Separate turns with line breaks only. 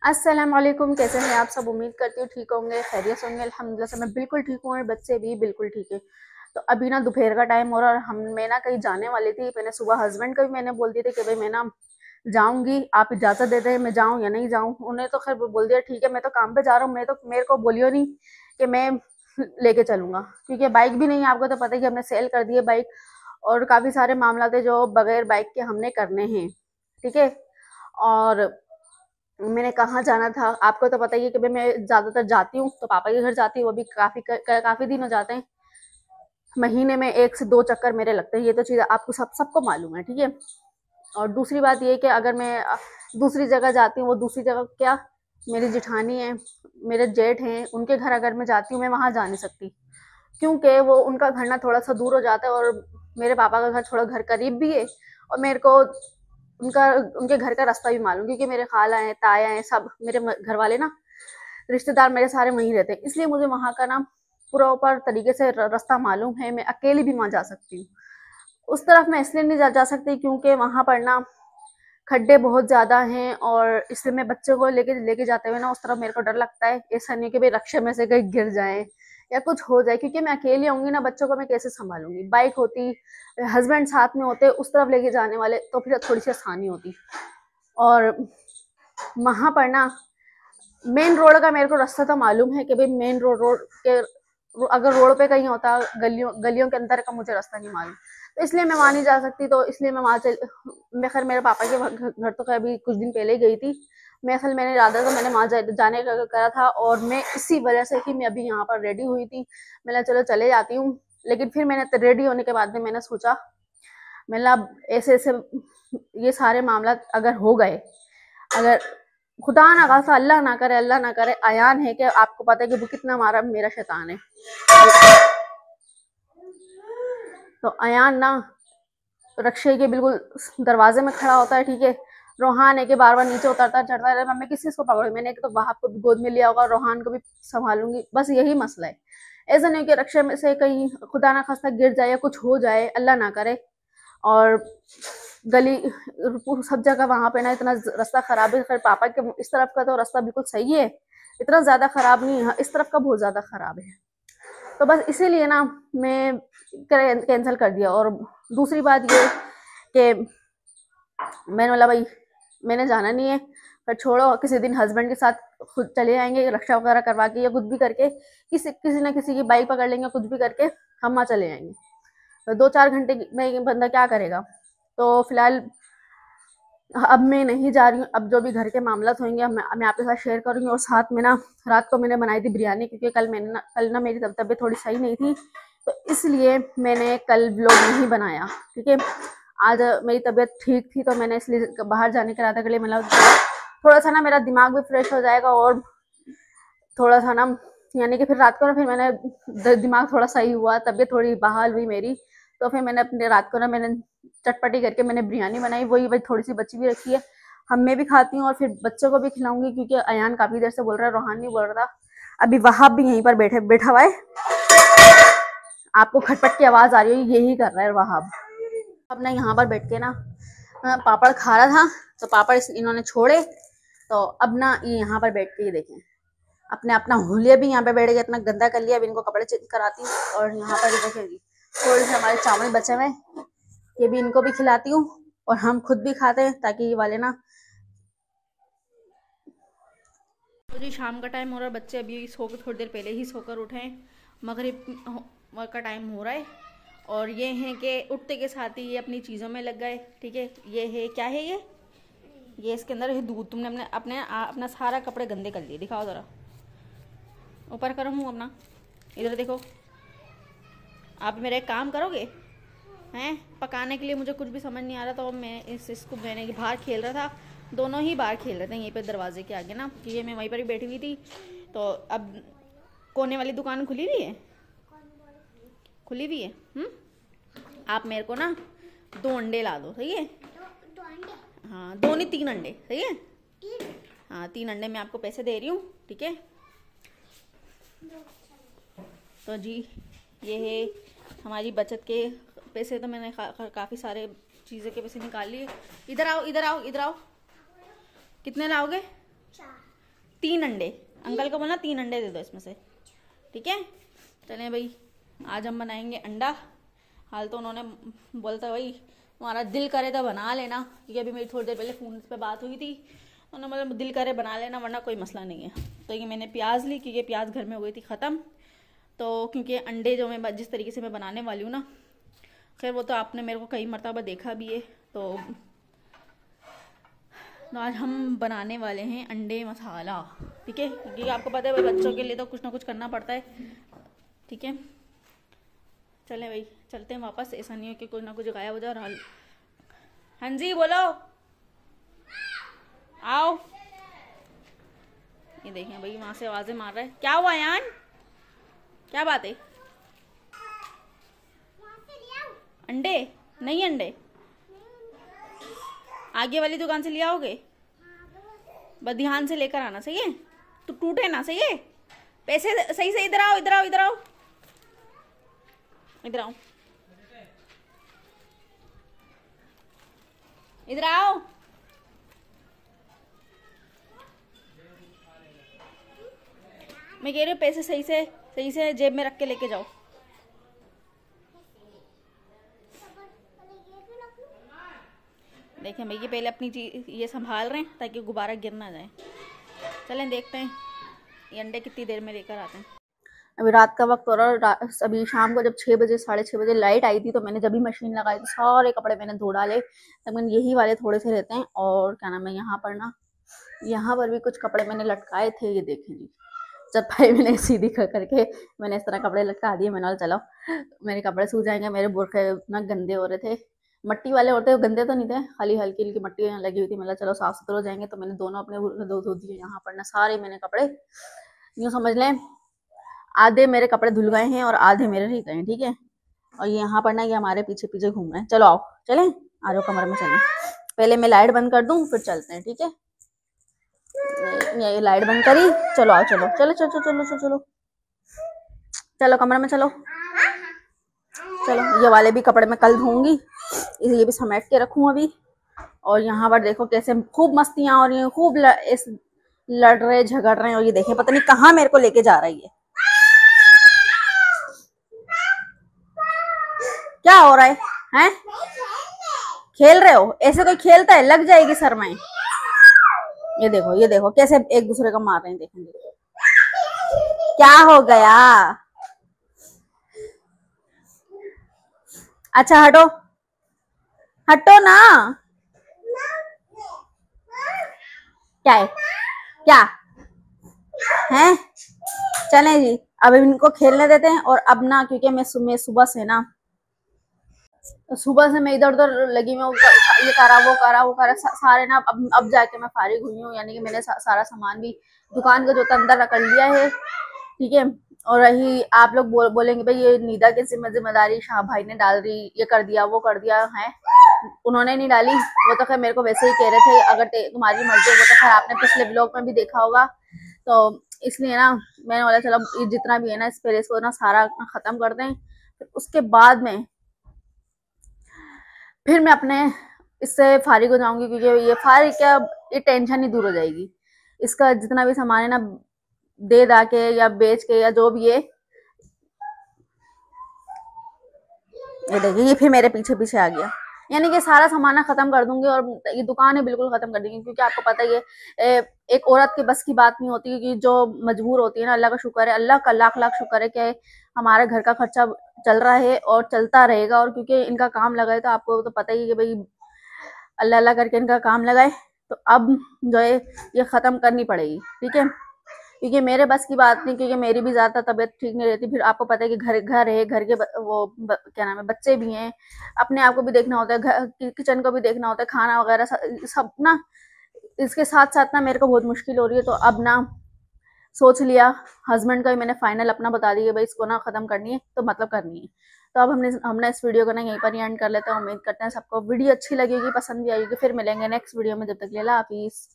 अस्सलाम वालेकुम, कैसे हैं आप सब। उम्मीद करती हूँ ठीक होंगे, खैरियत से होंगे। अल्हम्दुलिल्लाह से मैं बिल्कुल ठीक हूँ और बच्चे भी बिल्कुल ठीक है। तो अभी ना दोपहर का टाइम हो रहा और मैं ना कहीं जाने वाली थी। मैंने सुबह हस्बैंड को भी मैंने बोल दिया था कि भाई मैं ना जाऊंगी, आप इजाज़त दे दें मैं जाऊँ या नहीं जाऊँ। उन्हें तो खैर बोल दिया ठीक है, मैं तो काम पे जा रहा हूँ। मैं तो मेरे को बोलियो नहीं कि मैं लेके चलूंगा, क्योंकि बाइक भी नहीं है। आपको तो पता है कि हमने सेल कर दी है बाइक, और काफ़ी सारे मामला थे जो बगैर बाइक के हमने करने हैं। ठीक है। और मैंने कहाँ जाना था आपको तो पता ही है कि भाई मैं ज़्यादातर जाती हूँ तो पापा के घर जाती हूँ। वो भी काफ़ी दिन हो जाते हैं, महीने में 1 से 2 चक्कर मेरे लगते हैं। ये तो चीज़ आपको सबको मालूम है। ठीक है। और दूसरी बात ये कि अगर मैं दूसरी जगह जाती हूँ, वो दूसरी जगह क्या, मेरी जेठानी है, मेरे जेठ हैं, उनके घर अगर मैं जाती हूँ मैं वहाँ जा नहीं सकती, क्योंकि वो उनका घर ना थोड़ा सा दूर हो जाता है और मेरे पापा का घर थोड़ा घर करीब भी है। और मेरे को उनका उनके घर का रास्ता भी मालूम, क्योंकि मेरे खाला हैं, ताया हैं, सब मेरे घर वाले ना रिश्तेदार मेरे सारे वहीं रहते हैं। इसलिए मुझे वहाँ का ना प्रॉपर तरीके से रास्ता मालूम है। मैं अकेली भी वहाँ जा सकती हूँ। उस तरफ मैं इसलिए नहीं जा सकती क्योंकि वहाँ पर ना खड्डे बहुत ज़्यादा हैं, और इसलिए मैं बच्चों को लेके लेके जाते हुए ना उस तरफ मेरे को डर लगता है। ऐसा नहीं कि भाई रक्षे में से कहीं गिर जाए या कुछ हो जाए, क्योंकि मैं अकेली होंगी ना, बच्चों को मैं कैसे संभालूंगी। बाइक होती, हस्बैंड साथ में होते, उस तरफ लेके जाने वाले, तो फिर थोड़ी सी आसानी होती। और वहाँ पर ना मेन रोड का मेरे को रास्ता तो मालूम है कि भाई मेन रोड के, अगर रोड पे कहीं होता, गलियों गलियों के अंदर का मुझे रास्ता नहीं मालूम, तो इसलिए मैं वहाँ नहीं जा सकती। तो इसलिए मैं वहाँ चल मैं खैर मेरे पापा के घर तो खैर अभी कुछ दिन पहले ही गई थी। मैं असल मैंने इरादा था, मैंने वहाँ जाने का करा था, और मैं इसी वजह से ही मैं अभी यहाँ पर रेडी हुई थी। मैंने चलो चले जाती हूँ, लेकिन फिर मैंने रेडी होने के बाद में मैंने सोचा, मतलब ऐसे ऐसे ये सारे मामला अगर हो गए, अगर खुदा ना खासा अल्लाह ना करे, अयान है कि आपको पता है कि वो कितना हमारा मेरा शैतान है। तो अयान ना रक्षे के बिल्कुल दरवाजे में खड़ा होता है। ठीक है। रोहान है कि बार बार नीचे उतरता चढ़ता है। मैं किसी को पकड़ू, मैंने तो वहाब को भी गोद में लिया होगा, रोहान को भी संभालूंगी, बस यही मसला है। ऐसा नहीं कि रक्षे में से कहीं खुदा ना खास्ता गिर जाए या कुछ हो जाए, अल्लाह ना करे। और गली सब जगह वहां पे ना इतना रास्ता खराब है। खैर पापा के इस तरफ का तो रास्ता बिल्कुल सही है, इतना ज्यादा खराब नहीं है, इस तरफ का बहुत ज्यादा खराब है। तो बस इसीलिए ना मैं कैंसिल कर दिया। और दूसरी बात ये कि मैंने बोला भाई मैंने जाना नहीं है, पर छोड़ो, किसी दिन हस्बैंड के साथ खुद चले जाएंगे, रक्षा वगैरह करवा के या कुछ भी करके, किसी ना किसी की बाइक पकड़ लेंगे, कुछ भी करके हम वहाँ चले जाएंगे। तो 2-4 घंटे में बंदा क्या करेगा। तो फिलहाल अब मैं नहीं जा रही हूँ। अब जो भी घर के मामला होंगे मैं आपके साथ शेयर करूँगी। और साथ में ना रात को मैंने बनाई थी बिरयानी, क्योंकि कल ना मेरी तबीयत थोड़ी सही नहीं थी, तो इसलिए मैंने कल व्लॉग नहीं बनाया। ठीक है। आज मेरी तबीयत ठीक थी, तो मैंने इसलिए बाहर जाने के रात के लिए मतलब थोड़ा सा ना मेरा दिमाग भी फ्रेश हो जाएगा, और थोड़ा सा ना, यानी कि फिर रात को ना फिर मैंने दिमाग थोड़ा सही हुआ, तबीयत थोड़ी बहाल हुई मेरी। तो फिर मैंने अपने रात को ना मैंने चटपटी करके मैंने बिरयानी बनाई, वही वही थोड़ी सी बची भी रखी है, हम मैं भी खाती हूँ और फिर बच्चों को भी खिलाऊंगी, क्योंकि अयान काफी देर से बोल रहा है, रोहान नहीं बोल रहा था। अभी वहाब भी यहीं पर बैठा हुआ है, आपको खटपट की आवाज आ रही है, यही कर रहा है वहाब। अब ना यहाँ पर बैठ के ना पापड़ खा रहा था, तो पापड़ इन्होंने छोड़े, तो अब ना ये यहाँ पर बैठ के ही देखें, अपने अपना हुलिया भी यहाँ पे बैठ गया, इतना गंदा कर लिया। अब इनको कपड़े चेंज कराती हूँ, और यहाँ पर देखेंगी थोड़े से हमारे चावल बचे हुए, ये भी इनको भी खिलाती हूँ और हम खुद भी खाते हैं, ताकि ये वाले ना। तो जी शाम का टाइम हो रहा है, बच्चे अभी सोकर थोड़ी देर पहले ही सोकर उठे हैं, मगरिब का टाइम हो रहा है। और ये है कि उठते के साथ ही ये अपनी चीज़ों में लग गए। ठीक है। ये है, क्या है ये इसके अंदर है दूध। तुमने अपना सारा कपड़े गंदे कर लिए, दिखाओ ज़रा, ऊपर करो मुँह अपना, इधर देखो। आप मेरा एक काम करोगे हैं, पकाने के लिए मुझे कुछ भी समझ नहीं आ रहा, तो मैं इसको मैंने बाहर खेल रहा था, दोनों ही बाहर खेल रहे थे यहीं पे दरवाजे के आगे ना, क्योंकि मैं वहीं पर ही बैठी हुई थी। तो अब कोने वाली दुकान खुली हुई है, खुली हुई है। आप मेरे को ना 2 अंडे ला दो, सही है। दो अंडे, हाँ 2 नहीं 3 अंडे, सही है। हाँ 3 अंडे मैं आपको पैसे दे रही हूँ। ठीक है। तो जी ये है हमारी बचत के पैसे, तो मैंने काफ़ी सारे चीज़ें के पैसे निकाल लिए। इधर आओ इधर आओ इधर आओ, कितने लाओगे? 3 अंडे, अंकल को बोलना 3 अंडे दे दो इसमें से, ठीक है। चलें भाई, आज हम बनाएंगे अंडा। हाल तो उन्होंने बोलता भाई तुम्हारा दिल करे तो बना लेना, क्योंकि अभी मेरी थोड़ी देर पहले फ़ोन पे बात हुई थी, उन्होंने मतलब दिल करे बना लेना, वरना कोई मसला नहीं है। तो ये मैंने प्याज ली, क्योंकि प्याज घर में हो गई थी ख़त्म। तो क्योंकि अंडे जो मैं जिस तरीके से मैं बनाने वाली हूँ ना, खैर वो तो आपने मेरे को कई मरतबा देखा भी है। तो आज हम बनाने वाले हैं अंडे मसाला, ठीक है, क्योंकि आपको पता है भाई बच्चों के लिए तो कुछ ना कुछ करना पड़ता है, ठीक है। चलें भाई, चलते हैं वापस, ऐसा नहीं हो कि कुछ ना कुछ गायब हो जाए। और हाँ जी बोलो, आओ। ये देखें भाई वहाँ से आवाज़ें मार रहा है, क्या हुआ यान, क्या बात है? अंडे नहीं, अंडे आगे वाली दुकान से ले आओगे, बस ध्यान से लेकर आना, सही है, तो टूटे ना, सही है। पैसे सही से, इधर आओ, इधर आओ, इधर आओ, इधर आओ, इधर आओ। मैं कह रही हूँ पैसे सही से जेब में रख के लेके जाओ। देखें भैया पहले अपनी चीज ये संभाल रहे हैं ताकि गुब्बारा गिर ना जाए। चलें देखते हैं ये अंडे कितनी देर में लेकर आते हैं। अभी रात का वक्त हो रहा है, अभी शाम को जब 6 बजे 6:30 बजे लाइट आई थी, तो मैंने जब भी मशीन लगाई तो सारे कपड़े मैंने धो डाले, तकरीबन यही वाले थोड़े से रहते हैं। और क्या नाम है, यहाँ पर ना, यहाँ पर भी कुछ कपड़े मैंने लटकाए थे, ये देखें जी, चटाई मैंने सीधी करके मैंने इस तरह कपड़े लटका दिए। मैंने चलो मेरे कपड़े सूख जाएंगे, मेरे बुरखे इतना गंदे हो रहे थे, मट्टी वाले होते हैं, गंदे तो नहीं थे, खाली हल्की हल्की मट्टी लगी हुई थी। मतलब चलो साफ सुथरे हो जाएंगे, तो मैंने दोनों अपने बुरखे धो दिए। यहाँ पर ना सारे मैंने कपड़े, यूँ समझ लें आधे मेरे कपड़े धुल गए हैं और आधे मेरे रह गए हैं, ठीक है। और यहाँ पर ना ये हमारे पीछे पीछे घूम रहे हैं। चलो आओ, चलें, आ जाओ कमरे में चलें। पहले मैं लाइट बंद कर दूँ फिर चलते हैं, ठीक है। ये लाइट बंद करी, चलो आओ, चलो चलो चलो चलो चलो चलो चलो कमरे में चलो। चलो ये वाले भी कपड़े मैं कल धोऊंगी, ये भी समेट के रखूँ अभी। और यहाँ पर देखो कैसे खूब मस्तियां हो रही हैं, खूब लड़ रहे झगड़ रहे हैं। और ये देखें पता नहीं कहाँ मेरे को लेके जा रही है, क्या हो रहा है, हैं? खेल रहे हो? ऐसे कोई खेलता है? लग जाएगी सर में। ये देखो कैसे एक दूसरे को मार रहे हैं, देखें देखो। क्या हो गया? अच्छा हटो, हटो ना। क्या है, क्या है? चलें जी, अब इनको खेलने देते हैं। और अब ना, क्योंकि मैं सुबह से मैं इधर उधर लगी मैं, ये करा वो करा सारे ना। अब जाके मैं फारिग हुई हूँ, यानी कि मैंने सारा सामान भी दुकान का जो था अंदर रख लिया है, ठीक है। और रही आप लोग बोलेंगे भाई ये निदा की जिम्मेदारी शाह भाई ने डाल दी, ये कर दिया वो कर दिया है, उन्होंने नहीं डाली, वो तो खैर मेरे को वैसे ही कह रहे थे अगर तुम्हारी मर्जी, वो तो खैर आपने पिछले ब्लॉग में भी देखा होगा। तो इसलिए ना मैंने बोला चलो जितना भी है ना इस पर इसको ना सारा खत्म कर दें, उसके बाद में फिर मैं अपने इससे फारिग हो जाऊंगी, क्योंकि ये फारिग क्या, ये टेंशन ही दूर हो जाएगी। इसका जितना भी सामान है ना दे दा के या बेच के या जो भी है, ये देखिए ये फिर मेरे पीछे पीछे आ गया। यानी कि सारा सामान खत्म कर दूंगी और ये दुकान है बिल्कुल खत्म कर देंगे, क्योंकि आपको पता ही है एक औरत के बस की बात नहीं होती, क्योंकि जो मजबूर होती है ना, अल्लाह का शुक्र है, अल्लाह का लाख लाख शुक्र है कि हमारे घर का खर्चा चल रहा है और चलता रहेगा। और क्योंकि इनका काम लगा है, तो आपको तो पता ही है कि भाई अल्लाह अल्लाह करके इनका काम लगाए, तो अब जो है ये ख़त्म करनी पड़ेगी, ठीक है। क्योंकि मेरे बस की बात नहीं, क्योंकि मेरी भी ज़्यादा तबीयत ठीक नहीं रहती। फिर आपको पता है कि घर है, घर के क्या नाम है, बच्चे भी हैं, अपने आप को भी देखना होता है, किचन को भी देखना होता है, खाना वगैरह सब ना, इसके साथ साथ ना मेरे को बहुत मुश्किल हो रही है। तो अब ना सोच लिया, हस्बैंड का भी मैंने फाइनल अपना बता दिया भाई इसको ना ख़त्म करनी है तो मतलब करनी है। तो अब हमने इस वीडियो को ना यहीं पर ही एंड कर लेते हैं। उम्मीद करते हैं सबको वीडियो अच्छी लगेगी, पसंद भी आएगी। फिर मिलेंगे नेक्स्ट वीडियो में, जब तक के लिए अल्लाह हाफिज़।